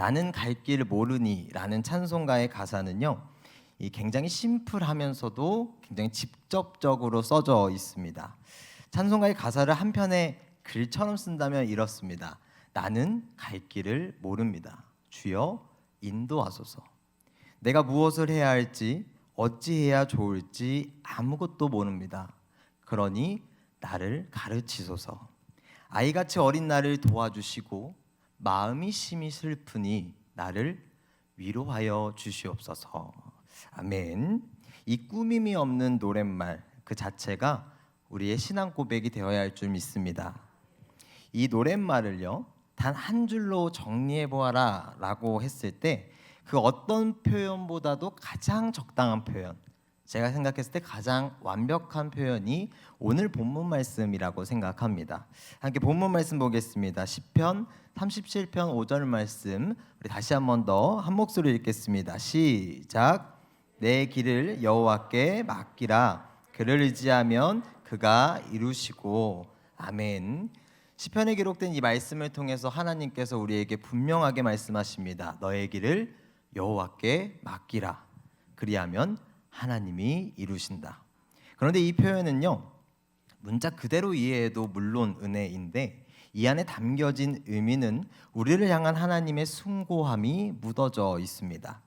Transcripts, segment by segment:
나는 갈 길 모르니 라는 찬송가의 가사는요, 이 굉장히 심플하면서도 굉장히 직접적으로 써져 있습니다. 찬송가의 가사를 한 편의 글처럼 쓴다면 이렇습니다. 나는 갈 길을 모릅니다. 주여 인도하소서. 내가 무엇을 해야 할지 어찌해야 좋을지 아무것도 모릅니다. 그러니 나를 가르치소서. 아이같이 어린 나를 도와주시고 마음이 심히 슬프니 나를 위로하여 주시옵소서. 아멘. 이 꾸밈이 없는 노랫말 그 자체가 우리의 신앙 고백이 되어야 할 줄 믿습니다. 이 노랫말을요, 단 한 줄로 정리해 보아라 라고 했을 때 그 어떤 표현보다도 가장 적당한 표현, 제가 생각했을 때 가장 완벽한 표현이 오늘 본문 말씀이라고 생각합니다. 함께 본문 말씀 보겠습니다. 시편 37편 5절 말씀, 우리 다시 한 번 더 한 목소리 읽겠습니다. 시작. 내 길을 여호와께 맡기라. 그를 의지하면 그가 이루시고. 아멘. 시편에 기록된 이 말씀을 통해서 하나님께서 우리에게 분명하게 말씀하십니다. 너의 길을 여호와께 맡기라. 그리하면 하나님이 이루신다. 그런데 이 표현은요, 문자 그대로 이해해도 물론 은혜인데 이 안에 담겨진 의미는 우리를 향한 하나님의 숭고함이 묻어져 있습니다.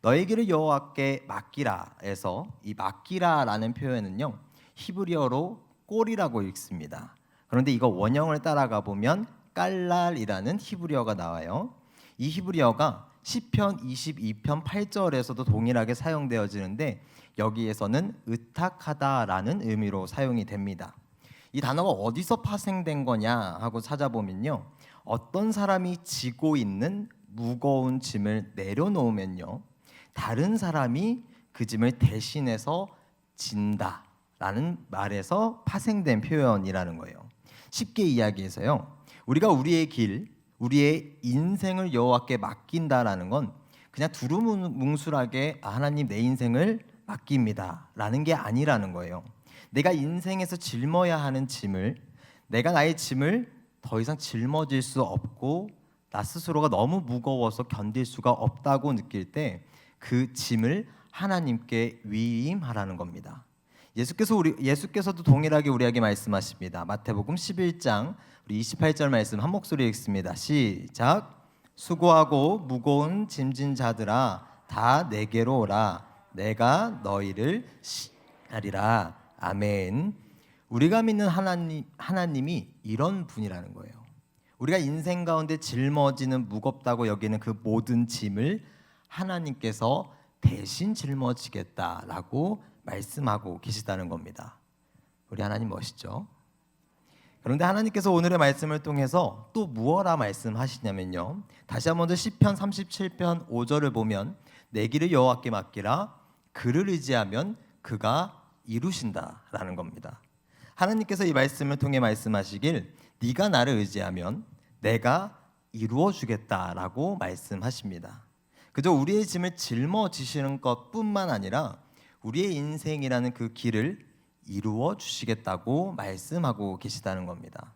너의 길을 여호와께 맡기라에서 이 맡기라라는 표현은요, 히브리어로 꼴이라고 읽습니다. 그런데 이거 원형을 따라가 보면 깔랄이라는 히브리어가 나와요. 이 히브리어가 시편 22편 8절에서도 동일하게 사용되어지는데 여기에서는 의탁하다라는 의미로 사용이 됩니다. 이 단어가 어디서 파생된 거냐 하고 찾아보면요, 어떤 사람이 지고 있는 무거운 짐을 내려놓으면요, 다른 사람이 그 짐을 대신해서 진다라는 말에서 파생된 표현이라는 거예요. 쉽게 이야기해서요, 우리가 우리의 길, 우리의 인생을 여호와께 맡긴다라는 건 그냥 두루뭉술하게 하나님 내 인생을 맡깁니다 라는 게 아니라는 거예요. 내가 인생에서 짊어야 하는 짐을, 내가 나의 짐을 더 이상 짊어질 수 없고 나 스스로가 너무 무거워서 견딜 수가 없다고 느낄 때 그 짐을 하나님께 위임하라는 겁니다. 예수께서도 동일하게 우리에게 말씀하십니다. 마태복음 11장 우리 28절 말씀 한 목소리 읽습니다. 시작. 수고하고 무거운 짐진 자들아 다 내게로 오라. 내가 너희를 시하리라. 아멘. 우리가 믿는 하나님이 이런 분이라는 거예요. 우리가 인생 가운데 짊어지는 무겁다고 여기는 그 모든 짐을 하나님께서 대신 짊어지겠다라고 말씀하고 계시다는 겁니다. 우리 하나님 멋있죠? 그런데 하나님께서 오늘의 말씀을 통해서 또 무엇라 말씀하시냐면요, 다시 한번 더 시편 37편 5절을 보면 내 길을 여호와께 맡기라. 그를 의지하면 그가 이루신다라는 겁니다. 하나님께서 이 말씀을 통해 말씀하시길 네가 나를 의지하면 내가 이루어 주겠다라고 말씀하십니다. 그저 우리의 짐을 짊어지시는 것뿐만 아니라 우리의 인생이라는 그 길을 이루어 주시겠다고 말씀하고 계시다는 겁니다.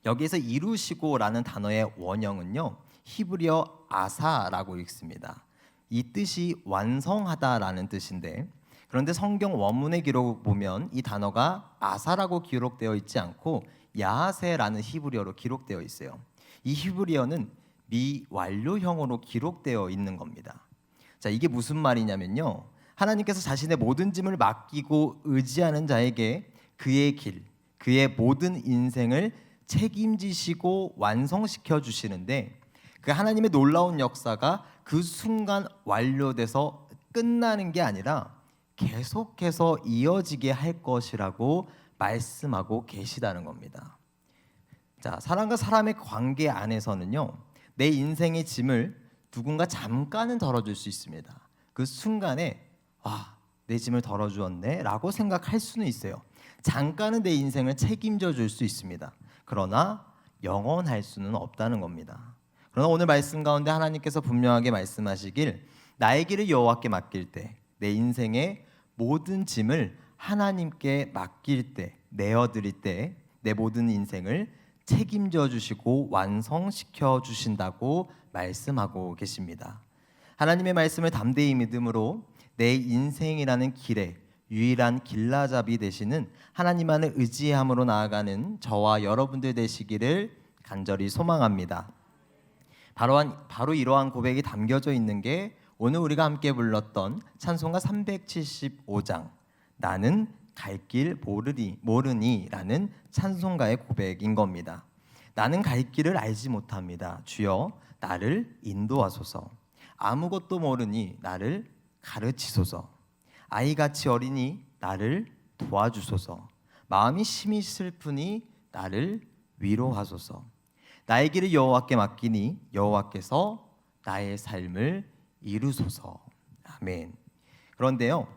여기에서 이루시고라는 단어의 원형은요, 히브리어 아사라고 읽습니다. 이 뜻이 완성하다라는 뜻인데, 그런데 성경 원문의 기록을 보면 이 단어가 아사라고 기록되어 있지 않고 야하세라는 히브리어로 기록되어 있어요. 이 히브리어는 미완료형으로 기록되어 있는 겁니다. 자, 이게 무슨 말이냐면요, 하나님께서 자신의 모든 짐을 맡기고 의지하는 자에게 그의 길, 그의 모든 인생을 책임지시고 완성시켜 주시는데, 그 하나님의 놀라운 역사가 그 순간 완료돼서 끝나는 게 아니라 계속해서 이어지게 할 것이라고 말씀하고 계시다는 겁니다. 자, 사람과 사람의 관계 안에서는요, 내 인생의 짐을 누군가 잠깐은 덜어줄 수 있습니다. 그 순간에 내 짐을 덜어주었네 라고 생각할 수는 있어요. 잠깐은 내 인생을 책임져 줄 수 있습니다. 그러나 영원할 수는 없다는 겁니다. 그러나 오늘 말씀 가운데 하나님께서 분명하게 말씀하시길 나의 길을 여호와께 맡길 때, 내 인생의 모든 짐을 하나님께 맡길 때, 내어드릴 때 내 모든 인생을 책임져 주시고 완성시켜 주신다고 말씀하고 계십니다. 하나님의 말씀을 담대히 믿음으로 내 인생이라는 길에 유일한 길라잡이 되시는 하나님만을 의지함으로 나아가는 저와 여러분들 되시기를 간절히 소망합니다. 바로 이러한 고백이 담겨져 있는 게 오늘 우리가 함께 불렀던 찬송가 375장 나는 갈 길 모르니라는 찬송가의 고백인 겁니다. 나는 갈 길을 알지 못합니다. 주여 나를 인도하소서. 아무것도 모르니 나를 가르치소서. 아이같이 어리니 나를 도와주소서. 마음이 심히 슬프니 나를 위로하소서. 나의 길을 여호와께 맡기니 여호와께서 나의 삶을 이루소서. 아멘. 그런데요,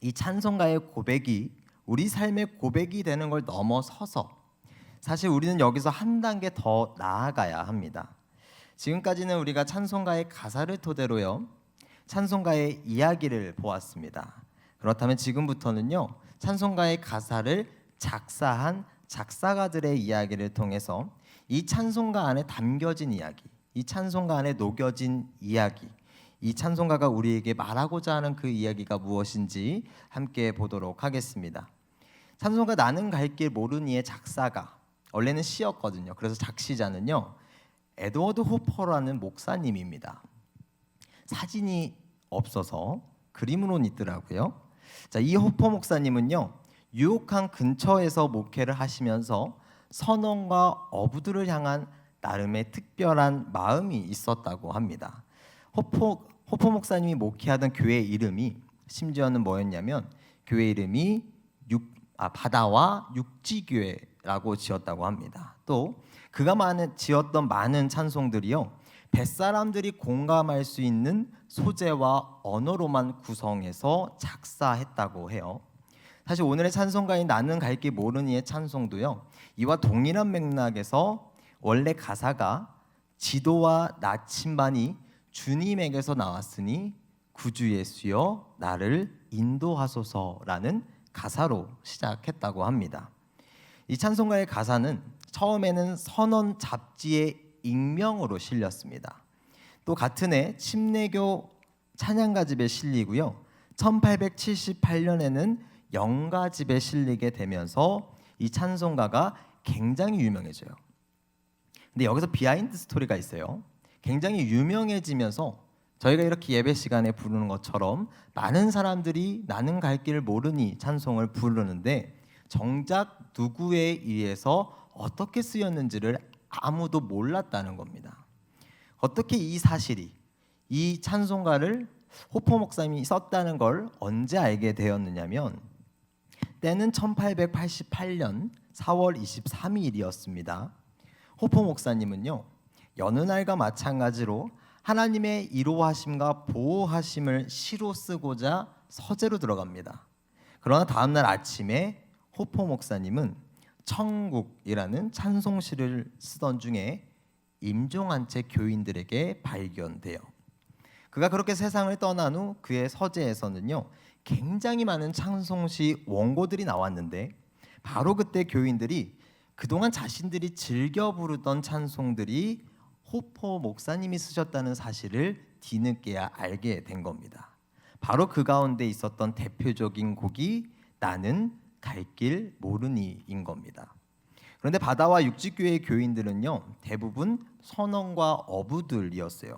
이 찬송가의 고백이 우리 삶의 고백이 되는 걸 넘어서서 사실 우리는 여기서 한 단계 더 나아가야 합니다. 지금까지는 우리가 찬송가의 가사를 토대로요, 찬송가의 이야기를 보았습니다. 그렇다면 지금부터는요, 찬송가의 가사를 작사한 작사가들의 이야기를 통해서 이 찬송가 안에 담겨진 이야기, 이 찬송가 안에 녹여진 이야기, 이 찬송가가 우리에게 말하고자 하는 그 이야기가 무엇인지 함께 보도록 하겠습니다. 찬송가 나는 갈 길 모르니의 작사가 원래는 시였거든요. 그래서 작시자는요, 에드워드 호퍼라는 목사님입니다. 사진이 없어서 그림으로는 있더라고요. 자, 이 호퍼 목사님은요, 유혹한 근처에서 목회를 하시면서 선원과 어부들을 향한 나름의 특별한 마음이 있었다고 합니다. 호퍼 목사님이 목회하던 교회 이름이 심지어는 뭐였냐면 교회 이름이 바다와 육지교회라고 지었다고 합니다. 또 그가 지었던 많은 찬송들이요, 뱃사람들이 공감할 수 있는 소재와 언어로만 구성해서 작사했다고 해요. 사실 오늘의 찬송가인 나는 갈 길 모르니의 찬송도요, 이와 동일한 맥락에서 원래 가사가 지도와 나침반이 주님에게서 나왔으니 구주 예수여 나를 인도하소서라는 가사로 시작했다고 합니다. 이 찬송가의 가사는 처음에는 선원 잡지의 익명으로 실렸습니다. 또 같은 해 침례교 찬양가집에 실리고요, 1878년에는 영가집에 실리게 되면서 이 찬송가가 굉장히 유명해져요. 근데 여기서 비하인드 스토리가 있어요. 굉장히 유명해지면서 저희가 이렇게 예배 시간에 부르는 것처럼 많은 사람들이 나는 갈 길을 모르니 찬송을 부르는데 정작 누구에 의해서 어떻게 쓰였는지를 아무도 몰랐다는 겁니다. 어떻게 이 사실이, 이 찬송가를 호퍼 목사님이 썼다는 걸 언제 알게 되었느냐면 때는 1888년 4월 23일이었습니다. 호퍼 목사님은요, 여느 날과 마찬가지로 하나님의 이로하심과 보호하심을 시로 쓰고자 서재로 들어갑니다. 그러나 다음 날 아침에 호퍼 목사님은 천국이라는 찬송시를 쓰던 중에 임종한 채 교인들에게 발견돼요. 그가 그렇게 세상을 떠난 후 그의 서재에서는요, 굉장히 많은 찬송시 원고들이 나왔는데 바로 그때 교인들이 그동안 자신들이 즐겨 부르던 찬송들이 호퍼 목사님이 쓰셨다는 사실을 뒤늦게야 알게 된 겁니다. 바로 그 가운데 있었던 대표적인 곡이 나는 갈 길 모르니인 겁니다. 그런데 바다와 육지교회의 교인들은요, 대부분 선원과 어부들이었어요.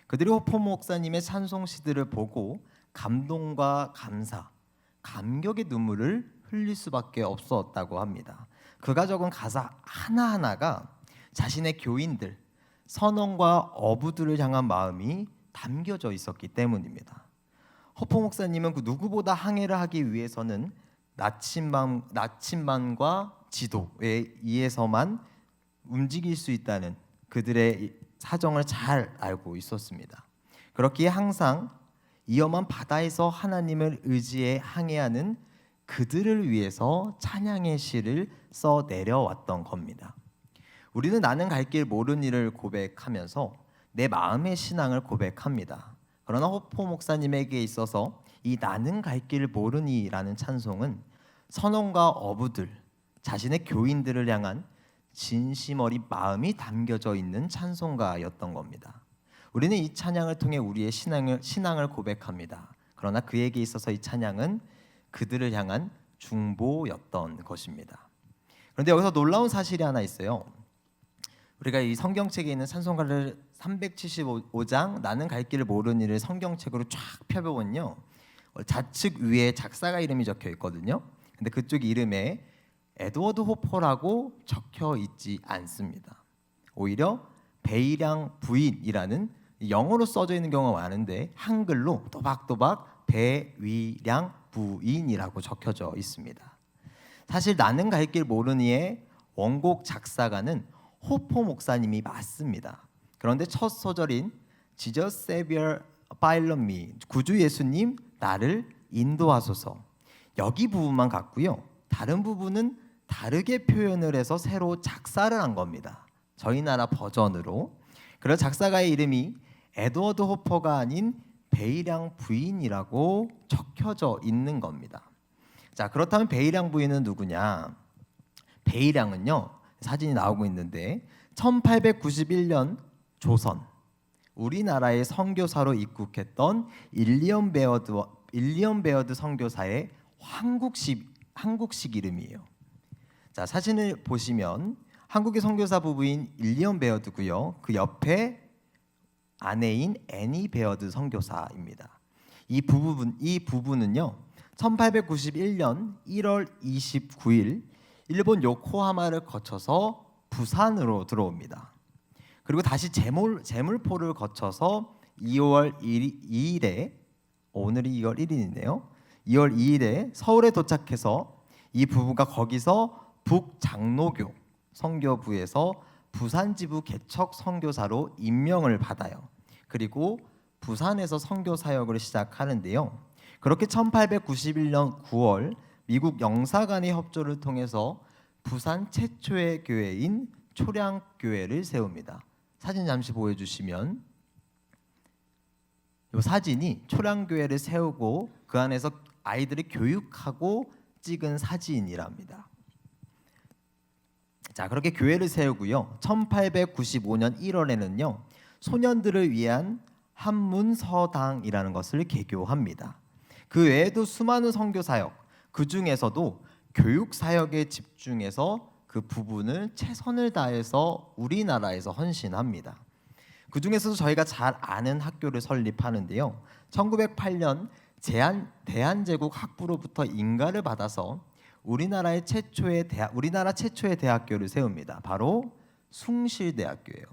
그들이 호퍼 목사님의 찬송시들을 보고 감동과 감사, 감격의 눈물을 흘릴 수밖에 없었다고 합니다. 그가 적은 가사 하나하나가 자신의 교인들, 선원과 어부들을 향한 마음이 담겨져 있었기 때문입니다. 호퍼 목사님은 그 누구보다 항해를 하기 위해서는 나침반과 지도에 의해서만 움직일 수 있다는 그들의 사정을 잘 알고 있었습니다. 그렇기에 항상 위험한 바다에서 하나님을 의지해 항해하는 그들을 위해서 찬양의 시를 써 내려왔던 겁니다. 우리는 나는 갈 길 모르는 일을 고백하면서 내 마음의 신앙을 고백합니다. 그러나 호포 목사님에게 있어서 이 나는 갈 길 모르니라는 찬송은 선원과 어부들, 자신의 교인들을 향한 진심 어린 마음이 담겨져 있는 찬송가였던 겁니다. 우리는 이 찬양을 통해 우리의 신앙을 고백합니다. 그러나 그에게 있어서 이 찬양은 그들을 향한 중보였던 것입니다. 그런데 여기서 놀라운 사실이 하나 있어요. 우리가 이 성경책에 있는 찬송가를 375장 나는 갈 길을 모르는 이를 성경책으로 쫙 펴보면요, 좌측 위에 작사가 이름이 적혀 있거든요. 근데 그쪽 이름에 에드워드 호퍼라고 적혀 있지 않습니다. 오히려 베이량 부인이라는 영어로 써져 있는 경우가 많은데 한글로 또박또박 배위량 부인이라고 적혀져 있습니다. 사실 나는 갈 길 모르니의 원곡 작사가는 호퍼 목사님이 맞습니다. 그런데 첫 소절인 Jesus Savior Follow Me, 구주 예수님 나를 인도하소서, 여기 부분만 같고요. 다른 부분은 다르게 표현을 해서 새로 작사를 한 겁니다. 저희 나라 버전으로. 그래서 작사가의 이름이 에드워드 호퍼가 아닌 베이량 부인이라고 적혀져 있는 겁니다. 자, 그렇다면 베이량 부인은 누구냐? 베이량은요, 사진이 나오고 있는데 1891년 조선 우리나라의 선교사로 입국했던 일리엄 베어드 선교사의 한국식 이름이에요. 자, 사진을 보시면 한국의 선교사 부부인 일리엄 베어드고요. 그 옆에 아내인 애니 베어드 선교사입니다. 이 부부는요, 1891년 1월 29일 일본 요코하마를 거쳐서 부산으로 들어옵니다. 그리고 다시 제물포를 거쳐서 2월 2일에 오늘이 2월 1일이네요. 2월 2일에 서울에 도착해서 이 부부가 거기서 북장로교 선교부에서 부산지부 개척 선교사로 임명을 받아요. 그리고 부산에서 선교 사역을 시작하는데요. 그렇게 1891년 9월 미국 영사관의 협조를 통해서 부산 최초의 교회인 초량교회를 세웁니다. 사진 잠시 보여주시면 이 사진이 초량교회를 세우고 그 안에서 아이들을 교육하고 찍은 사진이랍니다. 자, 그렇게 교회를 세우고요. 1895년 1월에는요. 소년들을 위한 한문서당이라는 것을 개교합니다. 그 외에도 수많은 선교 사역, 그 중에서도 교육 사역에 집중해서 그 부분을 최선을 다해서 우리나라에서 헌신합니다. 그 중에서도 저희가 잘 아는 학교를 설립하는데요. 1908년 대한제국 학부로부터 인가를 받아서 우리나라 최초의 대학교를 세웁니다. 바로 숭실대학교예요.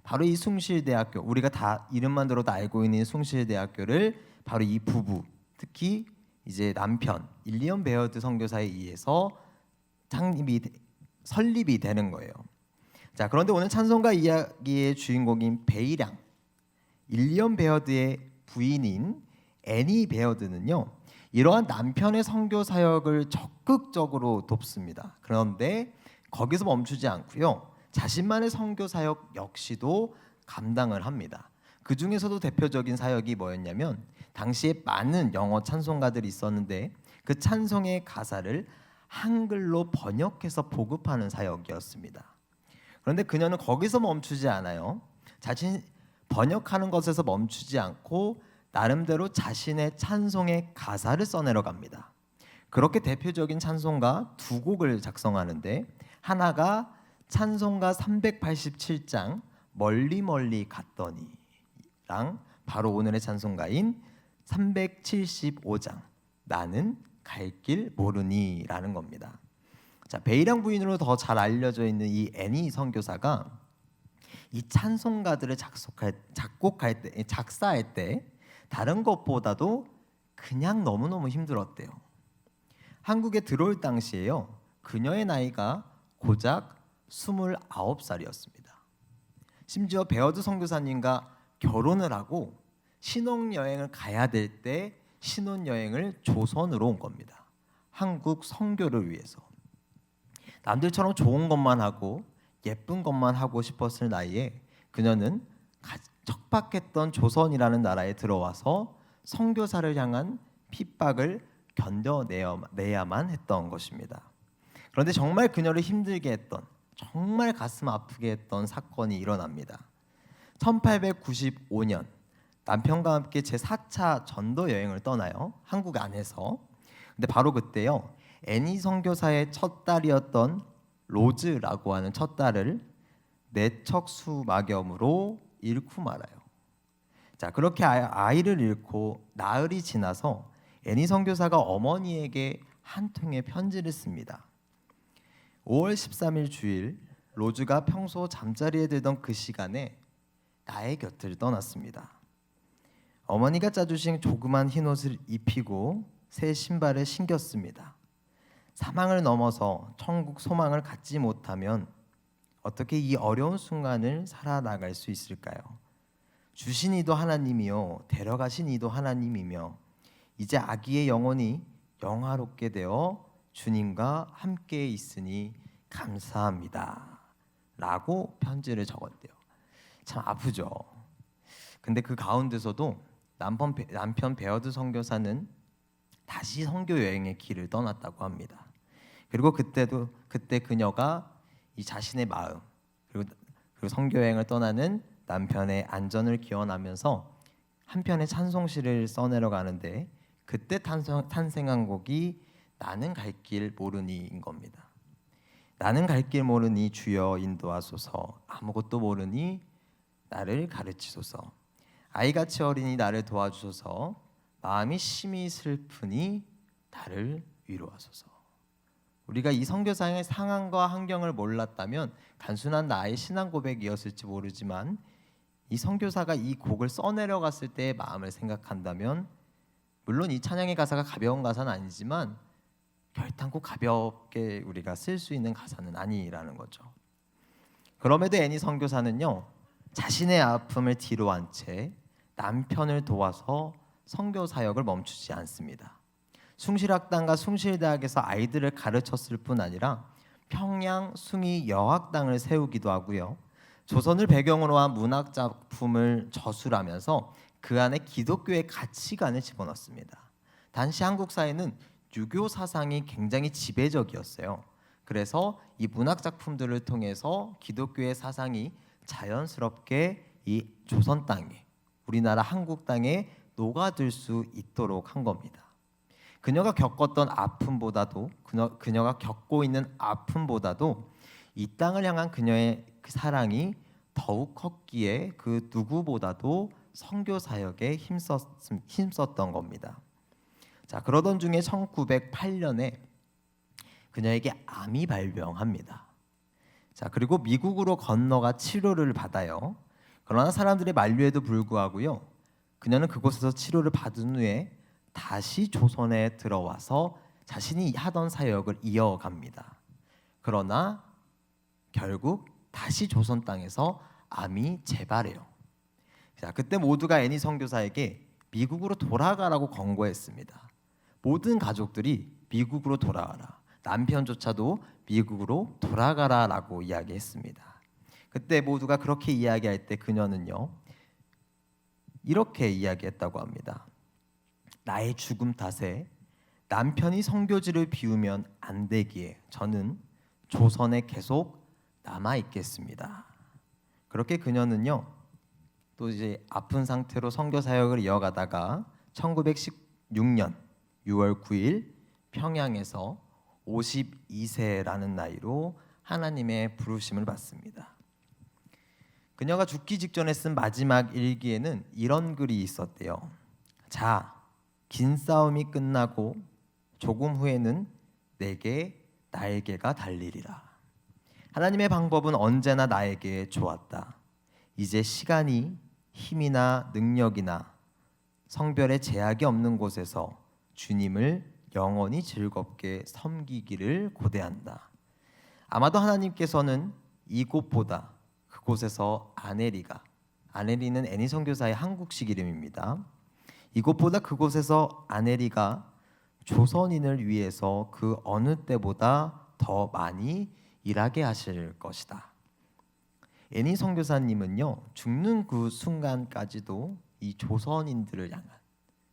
바로 이 숭실대학교, 우리가 다 이름만 들어도 알고 있는 숭실대학교를 바로 이 부부, 특히 이제 남편 일리엄 베어드 선교사에 의해서 설립이 되는 거예요. 자, 그런데 오늘 찬송가 이야기의 주인공인 베이량, 일리엄 베어드의 부인인 애니 베어드는요, 이러한 남편의 선교 사역을 적극적으로 돕습니다. 그런데 거기서 멈추지 않고요, 자신만의 선교 사역 역시도 감당을 합니다. 그 중에서도 대표적인 사역이 뭐였냐면, 당시에 많은 영어 찬송가들이 있었는데 그 찬송의 가사를 한글로 번역해서 보급하는 사역이었습니다. 그런데 그녀는 거기서 멈추지 않아요. 자신 번역하는 것에서 멈추지 않고 나름대로 자신의 찬송의 가사를 써내려 갑니다. 그렇게 대표적인 찬송가 두 곡을 작성하는데, 하나가 찬송가 387장 멀리 멀리 갔더니랑 바로 오늘의 찬송가인 375장 나는 갈 길 모르니라는 겁니다. 자, 베이량 부인으로 더 잘 알려져 있는 이 애니 선교사가 이 찬송가들을 작사할 때 다른 것보다도 그냥 너무너무 힘들었대요. 한국에 들어올 당시에요, 그녀의 나이가 고작 29살이었습니다. 심지어 베어드 선교사님과 결혼을 하고 신혼여행을 가야 될 때 신혼여행을 조선으로 온 겁니다. 한국 선교를 위해서. 남들처럼 좋은 것만 하고 예쁜 것만 하고 싶었을 나이에 그녀는 척박했던 조선이라는 나라에 들어와서 선교사를 향한 핍박을 견뎌내야만 했던 것입니다. 그런데 정말 그녀를 힘들게 했던, 정말 가슴 아프게 했던 사건이 일어납니다. 1895년 남편과 함께 제4차 전도 여행을 떠나요. 한국 안에서. 근데 바로 그때요. 애니 선교사의 첫 딸이었던 로즈라고 하는 첫 딸을 뇌척수막염으로 잃고 말아요. 자, 그렇게 아이를 잃고 나흘이 지나서 애니 선교사가 어머니에게 한 통의 편지를 씁니다. 5월 13일 주일 로즈가 평소 잠자리에 들던 그 시간에 나의 곁을 떠났습니다. 어머니가 짜주신 조그만 흰옷을 입히고 새 신발을 신겼습니다. 사망을 넘어서 천국 소망을 갖지 못하면 어떻게 이 어려운 순간을 살아나갈 수 있을까요? 주신 이도 하나님이요 데려가신 이도 하나님이며 이제 아기의 영혼이 영화롭게 되어 주님과 함께 있으니 감사합니다 라고 편지를 적었대요. 참 아프죠. 근데 그 가운데서도 남편 베어드 선교사는 다시 선교 여행의 길을 떠났다고 합니다. 그리고 그때 그녀가 이 자신의 마음 그리고 선교 여행을 떠나는 남편의 안전을 기원하면서 한편의 찬송시를 써내려 가는데 그때 탄생한 곡이 나는 갈 길 모르니인 겁니다. 나는 갈 길 모르니 주여 인도하소서 아무것도 모르니 나를 가르치소서 아이같이 어리니 나를 도와주소서 마음이 심히 슬프니 나를 위로하소서. 우리가 이 선교사의 상황과 환경을 몰랐다면 단순한 나의 신앙 고백이었을지 모르지만 이 선교사가 이 곡을 써내려갔을 때의 마음을 생각한다면 물론 이 찬양의 가사가 가벼운 가사는 아니지만 결단코 가볍게 우리가 쓸 수 있는 가사는 아니라는 거죠. 그럼에도 애니 선교사는요 자신의 아픔을 뒤로한 채 남편을 도와서 선교 사역을 멈추지 않습니다. 숭실학당과 숭실대학에서 아이들을 가르쳤을 뿐 아니라 평양 숭이 여학당을 세우기도 하고요. 조선을 배경으로 한 문학 작품을 저술하면서 그 안에 기독교의 가치관을 집어넣습니다. 당시 한국 사회는 유교 사상이 굉장히 지배적이었어요. 그래서 이 문학 작품들을 통해서 기독교의 사상이 자연스럽게 이 조선 땅에 우리나라 한국 땅에 녹아들 수 있도록 한 겁니다. 그녀가 겪었던 아픔보다도 그녀가 겪고 있는 아픔보다도 이 땅을 향한 그녀의 그 사랑이 더욱 컸기에 그 누구보다도 선교 사역에 힘썼던 겁니다. 자, 그러던 중에 1908년에 그녀에게 암이 발병합니다. 자, 그리고 미국으로 건너가 치료를 받아요. 그러나 사람들의 만류에도 불구하고요. 그녀는 그곳에서 치료를 받은 후에 다시 조선에 들어와서 자신이 하던 사역을 이어갑니다. 그러나 결국 다시 조선 땅에서 암이 재발해요. 자, 그때 모두가 애니 선교사에게 미국으로 돌아가라고 권고했습니다. 모든 가족들이 미국으로 돌아가라. 남편조차도 미국으로 돌아가라라고 이야기했습니다. 그때 모두가 그렇게 이야기할 때 그녀는요. 이렇게 이야기했다고 합니다. 나의 죽음 탓에 남편이 선교지를 비우면 안 되기에 저는 조선에 계속 남아 있겠습니다. 그렇게 그녀는요. 또 이제 아픈 상태로 선교 사역을 이어가다가 1916년 6월 9일 평양에서 52세라는 나이로 하나님의 부르심을 받습니다. 그녀가 죽기 직전에 쓴 마지막 일기에는 이런 글이 있었대요. 자, 긴 싸움이 끝나고 조금 후에는 내게 날개가 달리리라. 하나님의 방법은 언제나 나에게 좋았다. 이제 시간이 힘이나 능력이나 성별의 제약이 없는 곳에서 주님을 영원히 즐겁게 섬기기를 고대한다. 아마도 하나님께서는 이곳보다 그곳에서 아네리는 애니 선교사의 한국식 이름입니다. 이곳보다 그곳에서 아네리가 조선인을 위해서 그 어느 때보다 더 많이 일하게 하실 것이다. 애니 선교사님은요 죽는 그 순간까지도 이 조선인들을 향한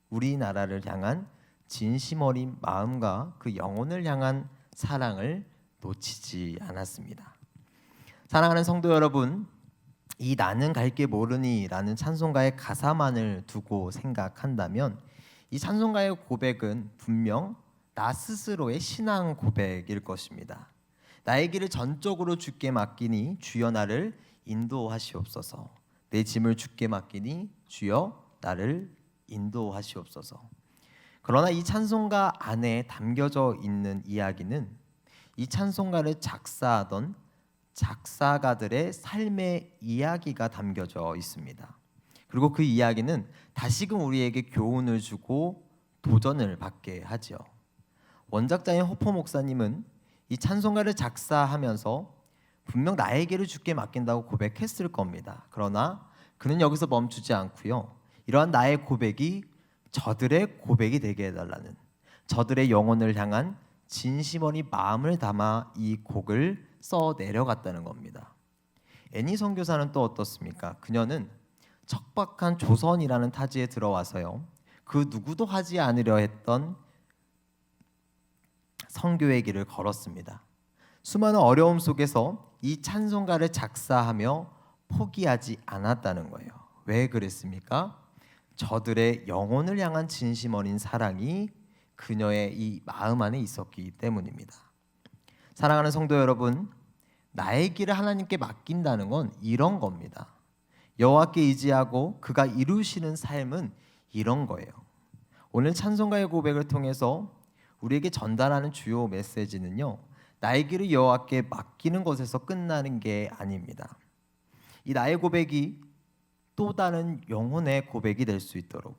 우리나라를 향한 진심 어린 마음과 그 영혼을 향한 사랑을 놓치지 않았습니다. 사랑하는 성도 여러분, 이 나는 갈 길 모르니라는 찬송가의 가사만을 두고 생각한다면 이 찬송가의 고백은 분명 나 스스로의 신앙 고백일 것입니다. 나의 길을 전적으로 주께 맡기니 주여 나를 인도하시옵소서. 내 짐을 주께 맡기니 주여 나를 인도하시옵소서. 그러나 이 찬송가 안에 담겨져 있는 이야기는 이 찬송가를 작사하던 작사가들의 삶의 이야기가 담겨져 있습니다. 그리고 그 이야기는 다시금 우리에게 교훈을 주고 도전을 받게 하죠. 원작자인 호포 목사님은 이 찬송가를 작사하면서 분명 나에게를 주께 맡긴다고 고백했을 겁니다. 그러나 그는 여기서 멈추지 않고요. 이러한 나의 고백이 저들의 고백이 되게 해달라는, 저들의 영혼을 향한 진심 어린 마음을 담아 이 곡을 써 내려갔다는 겁니다. 애니 선교사는 또 어떻습니까? 그녀는 척박한 조선이라는 타지에 들어와서요, 그 누구도 하지 않으려 했던 선교의 길을 걸었습니다. 수많은 어려움 속에서 이 찬송가를 작사하며 포기하지 않았다는 거예요. 왜 그랬습니까? 저들의 영혼을 향한 진심 어린 사랑이 그녀의 이 마음 안에 있었기 때문입니다. 사랑하는 성도 여러분, 나의 길을 하나님께 맡긴다는 건 이런 겁니다. 여호와께 의지하고 그가 이루시는 삶은 이런 거예요. 오늘 찬송가의 고백을 통해서 우리에게 전달하는 주요 메시지는요, 나의 길을 여호와께 맡기는 것에서 끝나는 게 아닙니다. 이 나의 고백이 또 다른 영혼의 고백이 될 수 있도록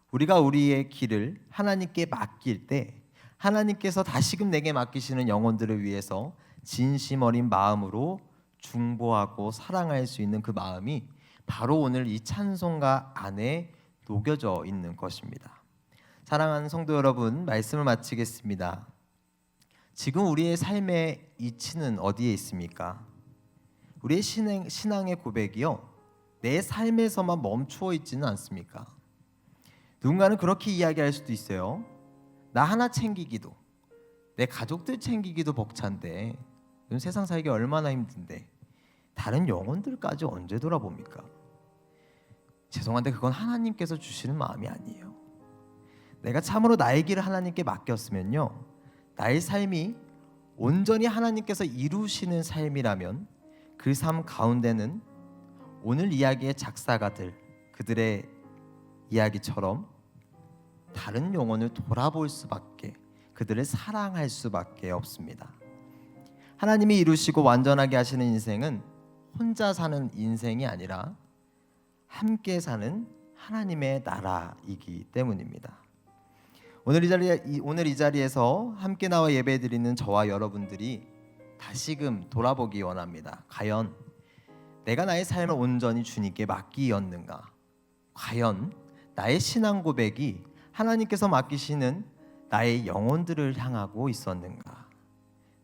우리가 우리의 길을 하나님께 맡길 때 하나님께서 다시금 내게 맡기시는 영혼들을 위해서 진심 어린 마음으로 중보하고 사랑할 수 있는 그 마음이 바로 오늘 이 찬송가 안에 녹여져 있는 것입니다. 사랑하는 성도 여러분, 말씀을 마치겠습니다. 지금 우리의 삶의 이치는 어디에 있습니까? 우리의 신앙의 고백이요, 내 삶에서만 멈추어 있지는 않습니까? 누군가는 그렇게 이야기할 수도 있어요. 나 하나 챙기기도, 내 가족들 챙기기도 벅찬데, 요즘 세상 살기 얼마나 힘든데 다른 영혼들까지 언제 돌아봅니까? 죄송한데 그건 하나님께서 주시는 마음이 아니에요. 내가 참으로 나의 길을 하나님께 맡겼으면요, 나의 삶이 온전히 하나님께서 이루시는 삶이라면 그 삶 가운데는 오늘 이야기의 작사가들, 그들의 이야기처럼 다른 영혼을 돌아볼 수밖에, 그들을 사랑할 수밖에 없습니다. 하나님이 이루시고 완전하게 하시는 인생은 혼자 사는 인생이 아니라 함께 사는 하나님의 나라이기 때문입니다. 오늘 이 자리에서 함께 나와 예배드리는 저와 여러분들이 다시금 돌아보기 원합니다. 과연 내가 나의 삶을 온전히 주님께 맡기었는가? 과연 나의 신앙 고백이 하나님께서 맡기시는 나의 영혼들을 향하고 있었는가?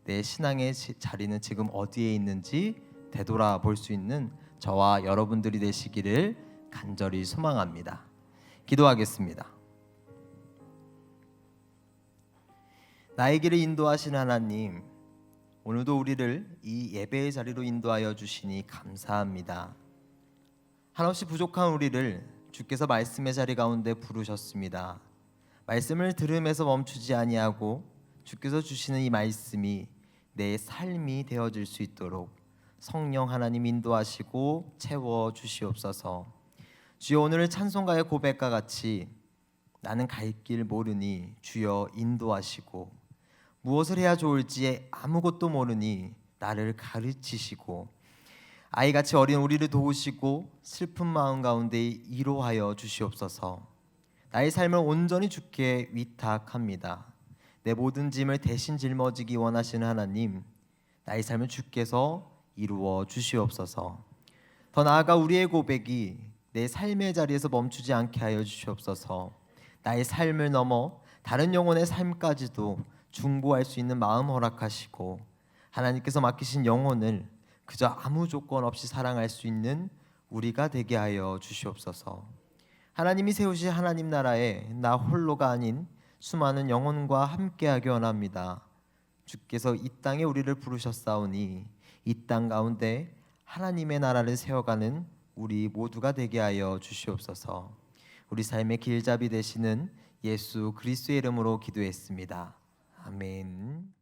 내 신앙의 자리는 지금 어디에 있는지 되돌아볼 수 있는 저와 여러분들이 되시기를 간절히 소망합니다. 기도하겠습니다. 나의 길을 인도하시는 하나님, 오늘도 우리를 이 예배의 자리로 인도하여 주시니 감사합니다. 한없이 부족한 우리를 주께서 말씀의 자리 가운데 부르셨습니다. 말씀을 들음에서 멈추지 아니하고 주께서 주시는 이 말씀이 내 삶이 되어질 수 있도록 성령 하나님 인도하시고 채워 주시옵소서. 주여, 오늘 찬송가의 고백과 같이 나는 갈 길 모르니 주여 인도하시고, 무엇을 해야 좋을지 아무것도 모르니 나를 가르치시고, 아이같이 어린 우리를 도우시고 슬픈 마음 가운데 위로하여 주시옵소서. 나의 삶을 온전히 주께 위탁합니다. 내 모든 짐을 대신 짊어지기 원하시는 하나님, 나의 삶을 주께서 이루어 주시옵소서. 더 나아가 우리의 고백이 내 삶의 자리에서 멈추지 않게 하여 주시옵소서. 나의 삶을 넘어 다른 영혼의 삶까지도 중보할 수 있는 마음 허락하시고, 하나님께서 맡기신 영혼을 그저 아무 조건 없이 사랑할 수 있는 우리가 되게 하여 주시옵소서. 하나님이 세우신 하나님 나라에 나 홀로가 아닌 수많은 영혼과 함께하기 원합니다. 주께서 이 땅에 우리를 부르셨사오니 이 땅 가운데 하나님의 나라를 세워가는 우리 모두가 되게 하여 주시옵소서. 우리 삶의 길잡이 되시는 예수 그리스도의 이름으로 기도했습니다. 아멘.